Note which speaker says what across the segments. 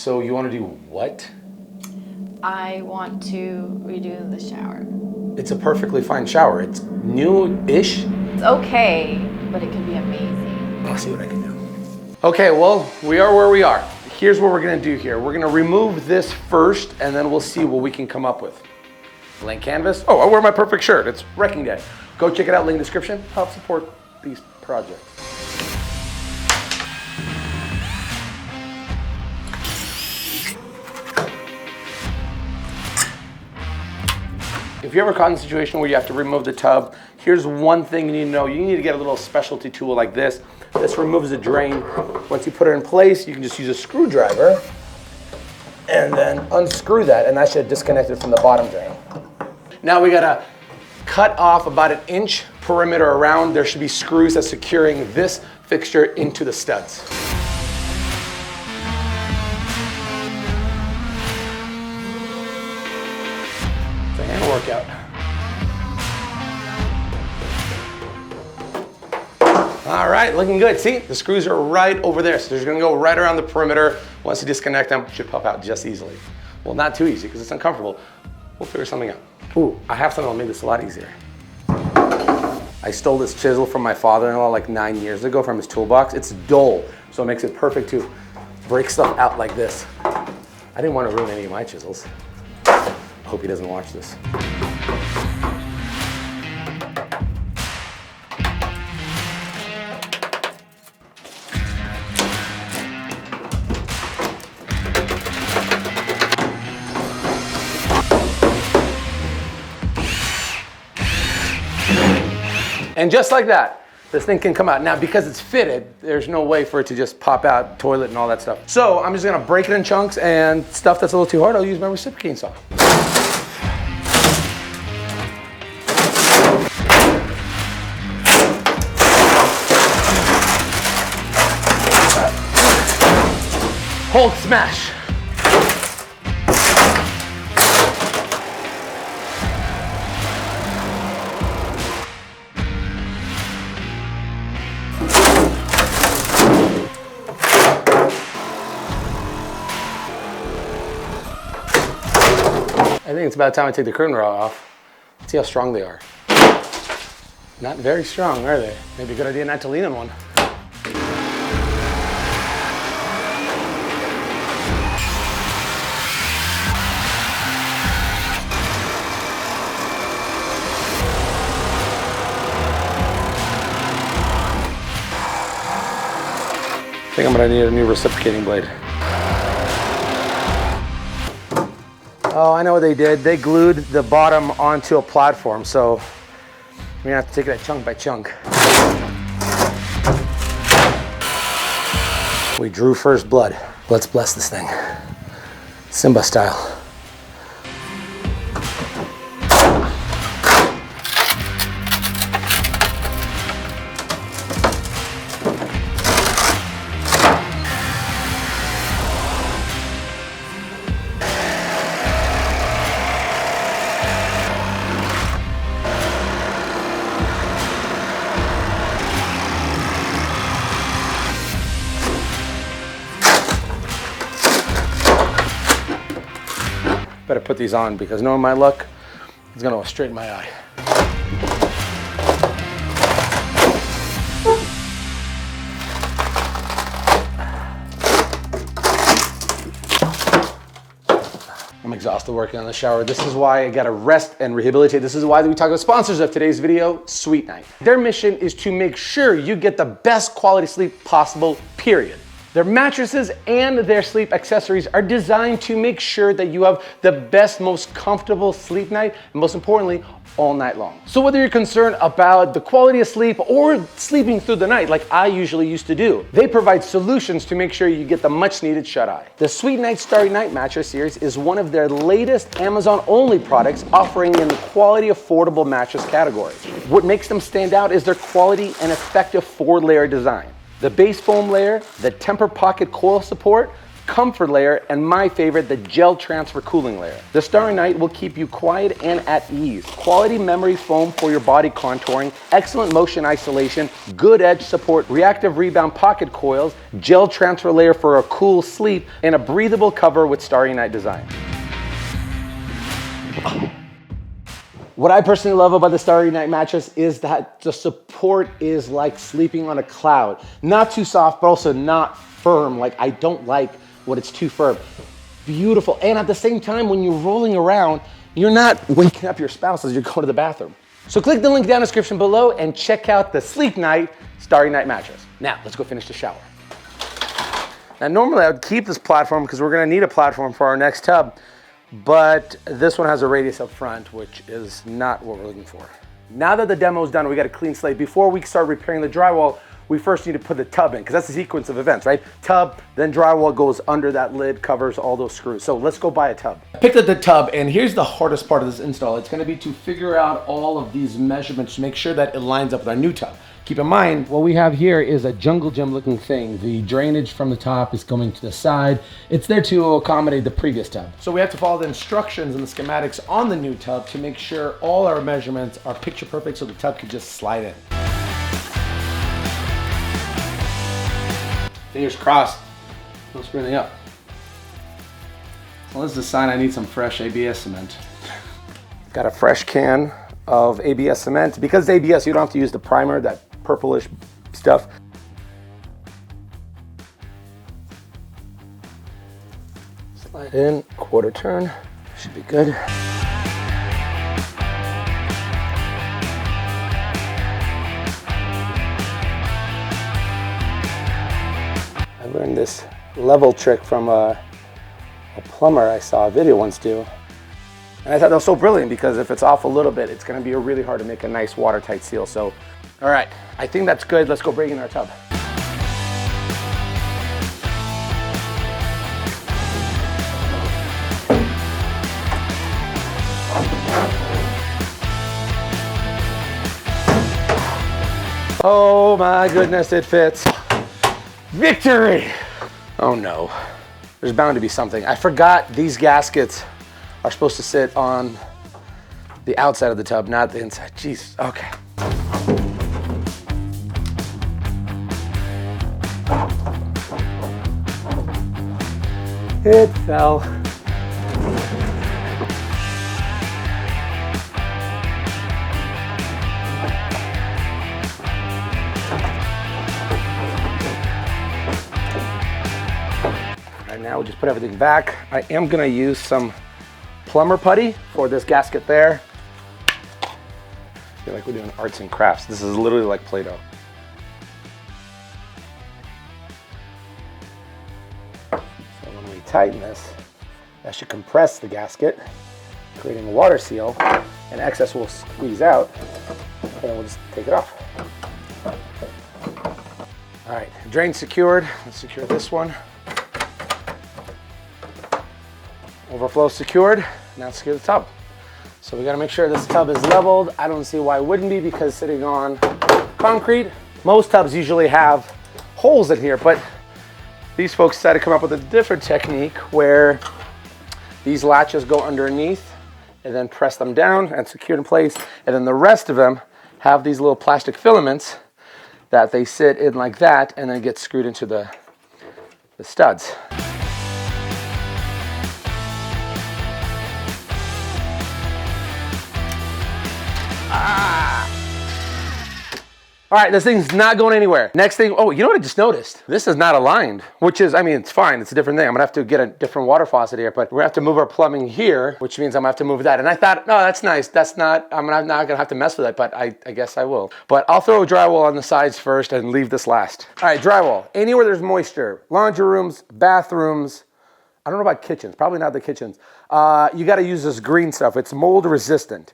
Speaker 1: So you want to do what?
Speaker 2: I want to redo the shower.
Speaker 1: It's a perfectly fine shower. It's new-ish.
Speaker 2: It's okay, but it could be amazing.
Speaker 1: I'll see what I can do. Okay, well, we are where we are. Here's what we're gonna do here. We're gonna remove this first, and then we'll see what we can come up with. Blank canvas. Oh, I wear my perfect shirt. It's Wrecking Day. Go check it out, link in the description. Help support these projects. If you're ever caught in a situation where you have to remove the tub, here's one thing you need to know. You need to get a little specialty tool like this. This removes the drain. Once you put it in place, you can just use a screwdriver and then unscrew that, and that should disconnect it from the bottom drain. Now we gotta cut off about 1 inch perimeter around. There should be screws that's securing this fixture into the studs. It's a hand workout. All right, looking good. See, the screws are right over there. So they're gonna go right around the perimeter. Once you disconnect them, it should pop out just easily. Well, not too easy because it's uncomfortable. We'll figure something out. Ooh, I have something that'll make this a lot easier. I stole this chisel from my father-in-law like 9 years ago from his toolbox. It's dull, so it makes it perfect to break stuff out like this. I didn't want to ruin any of my chisels. I hope he doesn't watch this. And just like that, this thing can come out. Now, because it's fitted, there's no way for it to just pop out, toilet and all that stuff. So I'm just gonna break it in chunks, and stuff that's a little too hard, I'll use my reciprocating saw. Hold, smash. I think it's about time I take the curtain rod off. Let's see how strong they are. Not very strong, are they? Maybe a good idea not to lean on one. I think I'm gonna need a new reciprocating blade. Oh, I know what they did. They glued the bottom onto a platform, so we're gonna have to take that chunk by chunk. We drew first blood. Let's bless this thing. Simba style. Better put these on because knowing my luck, it's gonna go straight in my eye. I'm exhausted working on the shower. This is why I gotta rest and rehabilitate. This is why we talk about sponsors of today's video, Sweet Night. Their mission is to make sure you get the best quality sleep possible, period. Their mattresses and their sleep accessories are designed to make sure that you have the best, most comfortable sleep night, and most importantly, all night long. So whether you're concerned about the quality of sleep or sleeping through the night, like I usually used to do, they provide solutions to make sure you get the much needed shut-eye. The Sweet Night Starry Night mattress series is one of their latest Amazon-only products offering in the quality affordable mattress category. What makes them stand out is their quality and effective 4-layer design. The base foam layer, the temper pocket coil support, comfort layer, and my favorite, the gel transfer cooling layer. The Starry Night will keep you quiet and at ease. Quality memory foam for your body contouring, excellent motion isolation, good edge support, reactive rebound pocket coils, gel transfer layer for a cool sleep, and a breathable cover with Starry Night design. What I personally love about the Starry Night mattress is that the support is like sleeping on a cloud. Not too soft, but also not firm. Like, I don't like when it's too firm. Beautiful. And at the same time, when you're rolling around, you're not waking up your spouse as you go to the bathroom. So click the link down in the description below and check out the Sleep Night Starry Night mattress. Now, let's go finish the shower. Now, normally I would keep this platform because we're gonna need a platform for our next tub, but this one has a radius up front, which is not what we're looking for. Now that the demo is done, we got a clean slate. Before we start repairing the drywall, we first need to put the tub in, because that's the sequence of events, right? Tub, then drywall goes under that lid, covers all those screws. So let's go buy a tub. I picked up the tub, and here's the hardest part of this install. It's gonna be to figure out all of these measurements to make sure that it lines up with our new tub. Keep in mind, what we have here is a jungle gym looking thing. The drainage from the top is coming to the side. It's there to accommodate the previous tub. So we have to follow the instructions and the schematics on the new tub to make sure all our measurements are picture perfect so the tub can just slide in. Fingers crossed. Don't screw anything up. Well, this is a sign I need some fresh ABS cement. Got a fresh can of ABS cement. Because it's ABS, you don't have to use the primer, that purplish stuff. Slide in, quarter turn, should be good. I learned this level trick from a plumber I saw a video once do. And I thought that was so brilliant because if it's off a little bit, it's gonna be really hard to make a nice watertight seal. So, all right, I think that's good. Let's go bring in our tub. Oh my goodness, it fits. Victory! Oh no, there's bound to be something. I forgot these gaskets are supposed to sit on the outside of the tub, not the inside. Jeez, okay. It fell. Right now, we'll just put everything back. I am gonna use some plumber putty for this gasket there. I feel like we're doing arts and crafts. This is literally like Play-Doh. So when we tighten this, that should compress the gasket, creating a water seal, and excess will squeeze out, and then we'll just take it off. All right, drain secured. Let's secure this one. Overflow secured. Now secure the tub. So we gotta make sure this tub is leveled. I don't see why it wouldn't be because sitting on concrete. Most tubs usually have holes in here, but these folks decided to come up with a different technique where these latches go underneath and then press them down and secure in place. And then the rest of them have these little plastic filaments that they sit in like that and then get screwed into the studs. All right, this thing's not going anywhere. Next thing, oh, you know what I just noticed? This is not aligned, which is, I mean, it's fine. It's a different thing. I'm gonna have to get a different water faucet here, but we're gonna have to move our plumbing here, which means I'm gonna have to move that. And I thought, no, that's nice. That's not, I'm not gonna have to mess with it, but I guess I will. But I'll throw drywall on the sides first and leave this last. All right, drywall. Anywhere there's moisture, laundry rooms, bathrooms, I don't know about kitchens, probably not the kitchens. You gotta use this green stuff. It's mold resistant.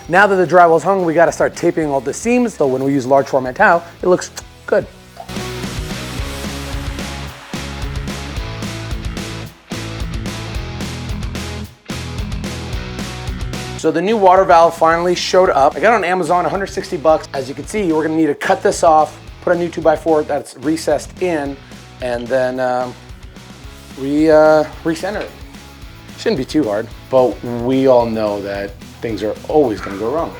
Speaker 1: Now that the drywall's hung, we gotta start taping all the seams. So when we use large format towel, it looks good. So the new water valve finally showed up. I got it on Amazon, 160 bucks. As you can see, we're gonna need to cut this off, put a new 2x4 that's recessed in, and then recenter it. Shouldn't be too hard, but we all know that things are always gonna go wrong.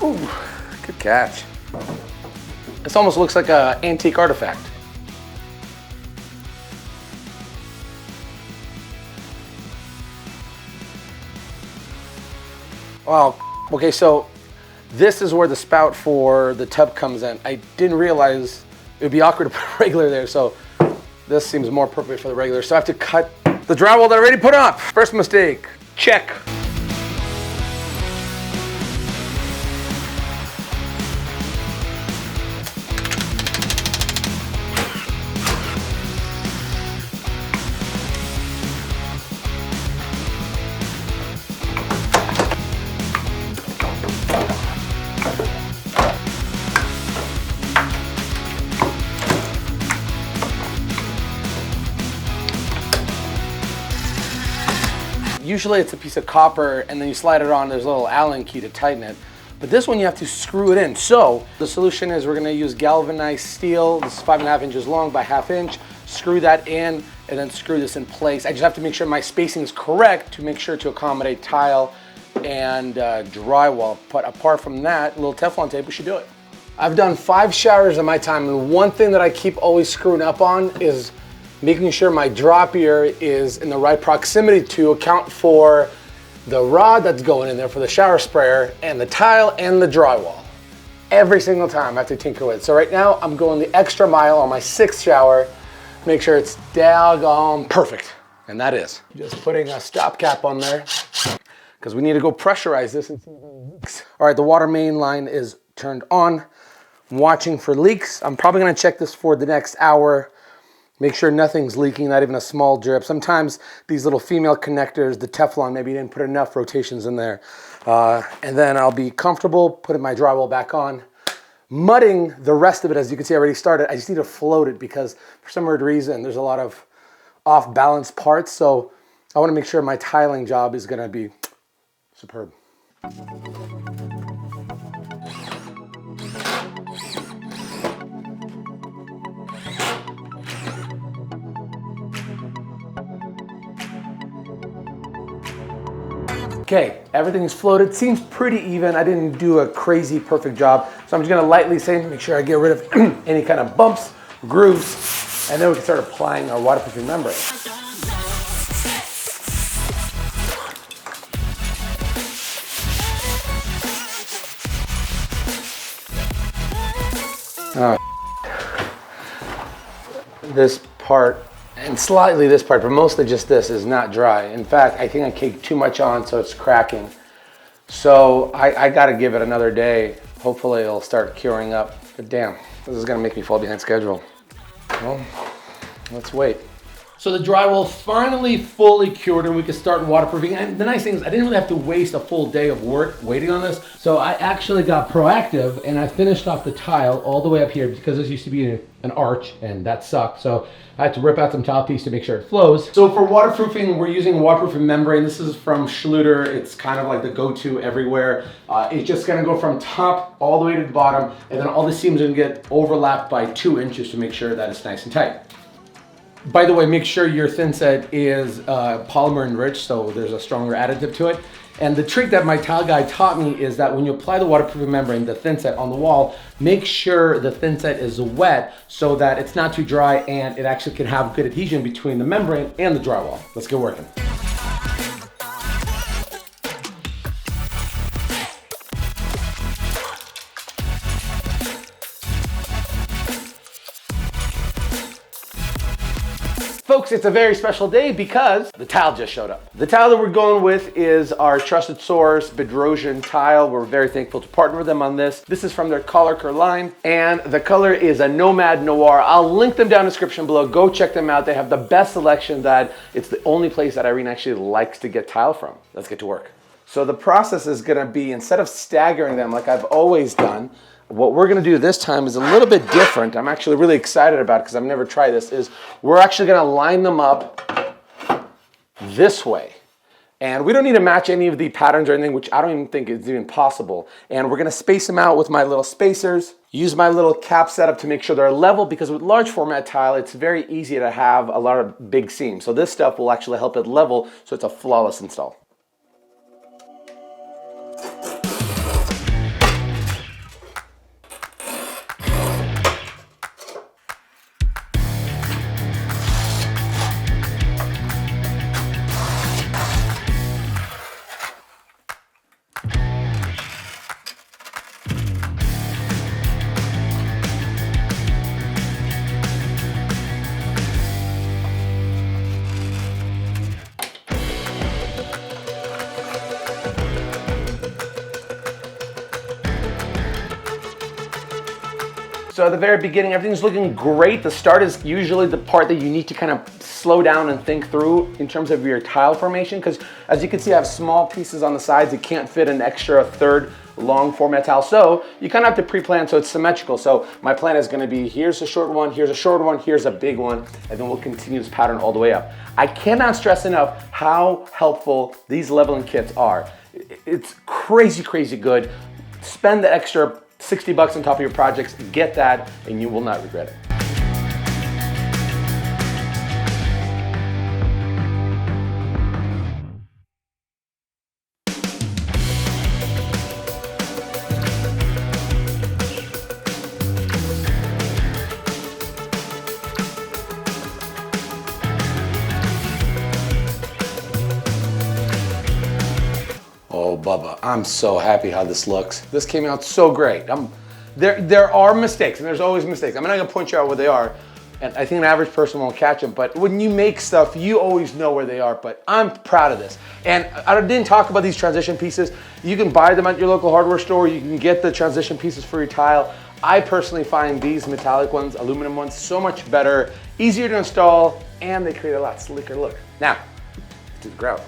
Speaker 1: Ooh, good catch. This almost looks like an antique artifact. Wow, okay, so this is where the spout for the tub comes in. I didn't realize it would be awkward to put a regular there, so this seems more appropriate for the regular. So I have to cut the drywall that I already put up. First mistake, check. Usually it's a piece of copper and then you slide it on, there's a little Allen key to tighten it. But this one you have to screw it in. So the solution is we're gonna use galvanized steel. This is 5.5 inches long by 1/2 inch. Screw that in and then screw this in place. I just have to make sure my spacing is correct to make sure to accommodate tile and drywall. But apart from that, a little Teflon tape, we should do it. I've done 5 showers in my time, and one thing that I keep always screwing up on is making sure my drop ear is in the right proximity to account for the rod that's going in there for the shower sprayer and the tile and the drywall. Every single time I have to tinker with it. So right now I'm going the extra mile on my 6th shower, make sure it's daggone perfect. And that is. Just putting a stopgap on there because we need to go pressurize this and see if it leaks. All right, the water main line is turned on. I'm watching for leaks. I'm probably gonna check this for the next hour. Make sure nothing's leaking, not even a small drip. Sometimes these little female connectors, the Teflon, maybe you didn't put enough rotations in there. And then I'll be comfortable putting my drywall back on. Mudding the rest of it, as you can see, I already started. I just need to float it because for some weird reason, there's a lot of off balance parts. So I wanna make sure my tiling job is gonna be superb. Okay, everything's floated, seems pretty even. I didn't do a crazy perfect job. So I'm just gonna lightly sand, make sure I get rid of any kind of bumps, grooves, and then we can start applying our waterproofing membrane. This part, and slightly this part, but mostly just this, is not dry. In fact, I think I caked too much on, so it's cracking. So I gotta give it another day. Hopefully it'll start curing up. But damn, this is gonna make me fall behind schedule. Well, let's wait. So the drywall finally fully cured and we can start waterproofing. And the nice thing is I didn't really have to waste a full day of work waiting on this. So I actually got proactive and I finished off the tile all the way up here because this used to be an arch and that sucked. So I had to rip out some tile piece to make sure it flows. So for waterproofing, we're using waterproofing membrane. This is from Schluter. It's kind of like the go-to everywhere. It's just gonna go from top all the way to the bottom, and then all the seams are gonna get overlapped by 2 inches to make sure that it's nice and tight. By the way, make sure your thin set is polymer enriched, so there's a stronger additive to it. And the trick that my tile guy taught me is that when you apply the waterproofing membrane, the thin set on the wall, make sure the thin set is wet so that it's not too dry and it actually can have good adhesion between the membrane and the drywall. Let's get working. Folks, it's a very special day because the tile just showed up. The tile that we're going with is our trusted source, Bedrosian Tile. We're very thankful to partner with them on this. This is from their Color line, and the color is a Nomad Noir. I'll link them down in the description below. Go check them out. They have the best selection. That it's the only place that Irene actually likes to get tile from. Let's get to work. So the process is gonna be, instead of staggering them like I've always done, What we're gonna do this time is a little bit different. I'm actually really excited about it because I've never tried this, is we're actually gonna line them up this way. And we don't need to match any of the patterns or anything, which I don't even think is even possible. And we're gonna space them out with my little spacers, use my little cap setup to make sure they're level, because with large format tile, it's very easy to have a lot of big seams. So this stuff will actually help it level, so it's a flawless install. So at the very beginning, everything's looking great. The start is usually the part that you need to kind of slow down and think through in terms of your tile formation, because as you can see, I have small pieces on the sides. It can't fit an extra third long format tile. So you kind of have to pre-plan so it's symmetrical. So my plan is gonna be, here's a short one, here's a short one, here's a big one, and then we'll continue this pattern all the way up. I cannot stress enough how helpful these leveling kits are. It's crazy, crazy good. Spend the extra 60 bucks on top of your projects, get that, and you will not regret it. Oh, Bubba, I'm so happy how this looks. This came out so great. There are mistakes, and there's always mistakes. I'm not gonna point you out where they are, and I think an average person won't catch them, but when you make stuff, you always know where they are, but I'm proud of this. And I didn't talk about these transition pieces. You can buy them at your local hardware store. You can get the transition pieces for your tile. I personally find these metallic ones, aluminum ones, so much better, easier to install, and they create a lot slicker look. Now, to the grout.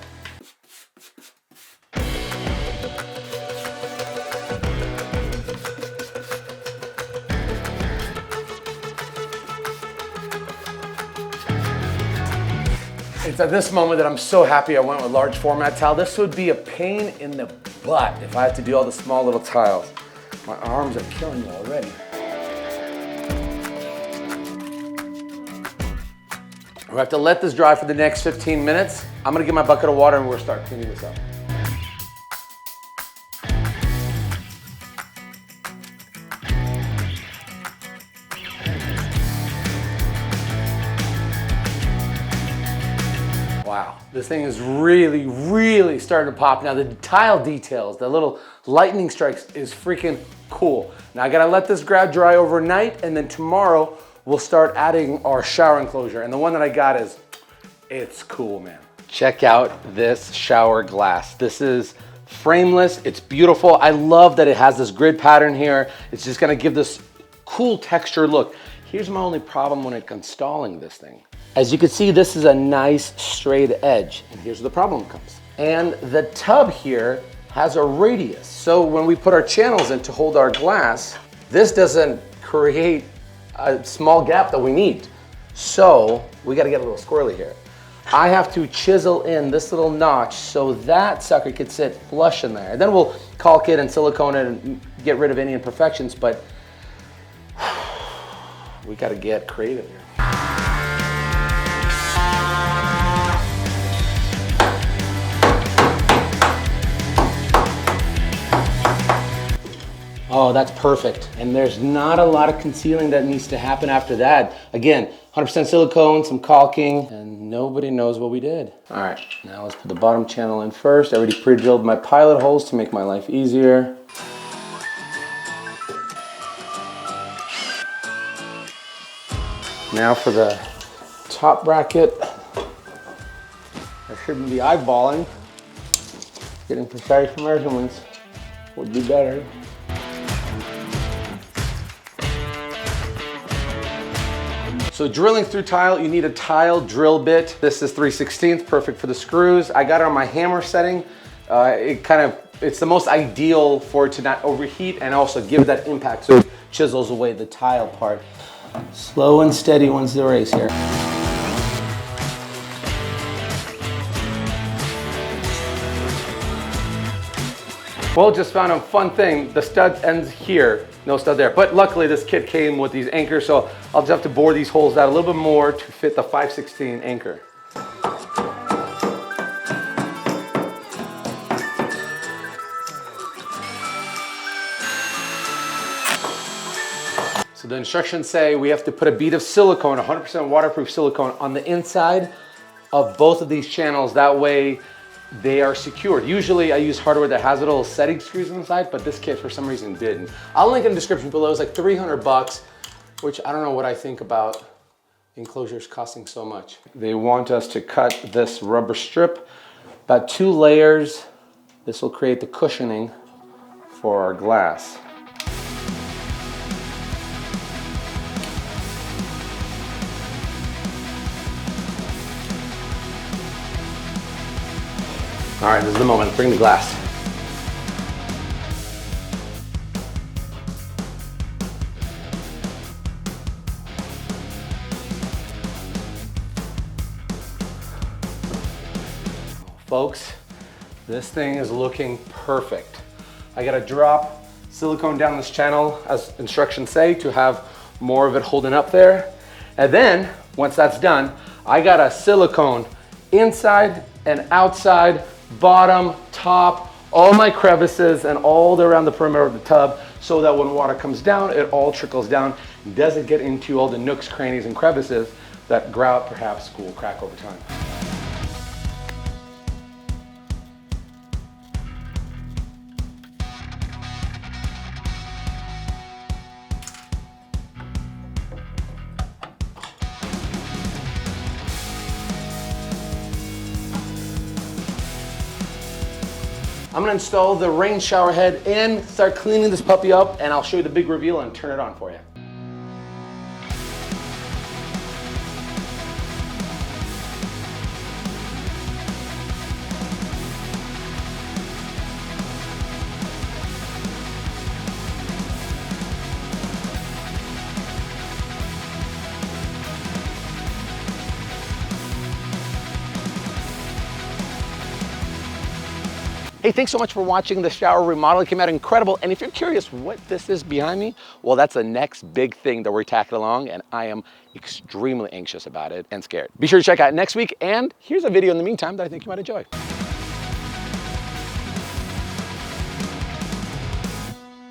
Speaker 1: It's at this moment that I'm so happy I went with large format tile. This would be a pain in the butt if I had to do all the small little tiles. My arms are killing me already. We have to let this dry for the next 15 minutes. I'm gonna get my bucket of water and we'll start cleaning this up. Wow, this thing is really, really starting to pop. Now the tile details, the little lightning strikes is freaking cool. Now I gotta let this grout dry overnight, and then tomorrow we'll start adding our shower enclosure. And the one that I got is, it's cool, man. Check out this shower glass. This is frameless, it's beautiful. I love that it has this grid pattern here. It's just gonna give this cool texture look. Here's my only problem when it's installing this thing. As you can see, this is a nice straight edge, and here's where the problem comes. And the tub here has a radius. So when we put our channels in to hold our glass, this doesn't create a small gap that we need. So we gotta get a little squirrely here. I have to chisel in this little notch so that sucker could sit flush in there. And then we'll caulk it and silicone it and get rid of any imperfections, but we gotta get creative here. Oh, that's perfect. And there's not a lot of concealing that needs to happen after that. Again, 100% silicone, some caulking, and nobody knows what we did. All right, now let's put the bottom channel in first. I already pre-drilled my pilot holes to make my life easier. Now for the top bracket. I shouldn't be eyeballing. Getting precise measurements would be better. So drilling through tile, you need a tile drill bit. This is 3/16, perfect for the screws. I got it on my hammer setting. It kind of it's the most ideal for it to not overheat and also give that impact so it chisels away the tile part. Slow and steady wins the race here. Well, just found a fun thing. The stud ends here, no stud there. But luckily this kit came with these anchors, so I'll just have to bore these holes out a little bit more to fit the 5/16 anchor. So the instructions say we have to put a bead of silicone, 100% waterproof silicone, on the inside of both of these channels. That way they are secured. Usually I use hardware that has little setting screws inside, but this kit for some reason didn't. I'll link in the description below. It's like 300 bucks, which I don't know what I think about enclosures costing so much. They want us to cut this rubber strip, about 2 layers. This will create the cushioning for our glass. All right, this is the moment. Bring the glass. Folks, this thing is looking perfect. I gotta drop silicone down this channel, as instructions say, to have more of it holding up there. And then, once that's done, I got a silicone inside and outside, bottom, top, all my crevices and all around the perimeter of the tub, so that when water comes down, it all trickles down and doesn't get into all the nooks, crannies, and crevices that grout perhaps will crack over time. I'm gonna install the rain shower head and start cleaning this puppy up, and I'll show you the big reveal and turn it on for you. Hey, thanks so much for watching the shower remodel. It came out incredible. And if you're curious what this is behind me, well, that's the next big thing that we're tackling along, and I am extremely anxious about it and scared. Be sure to check out next week, and here's a video in the meantime that I think you might enjoy.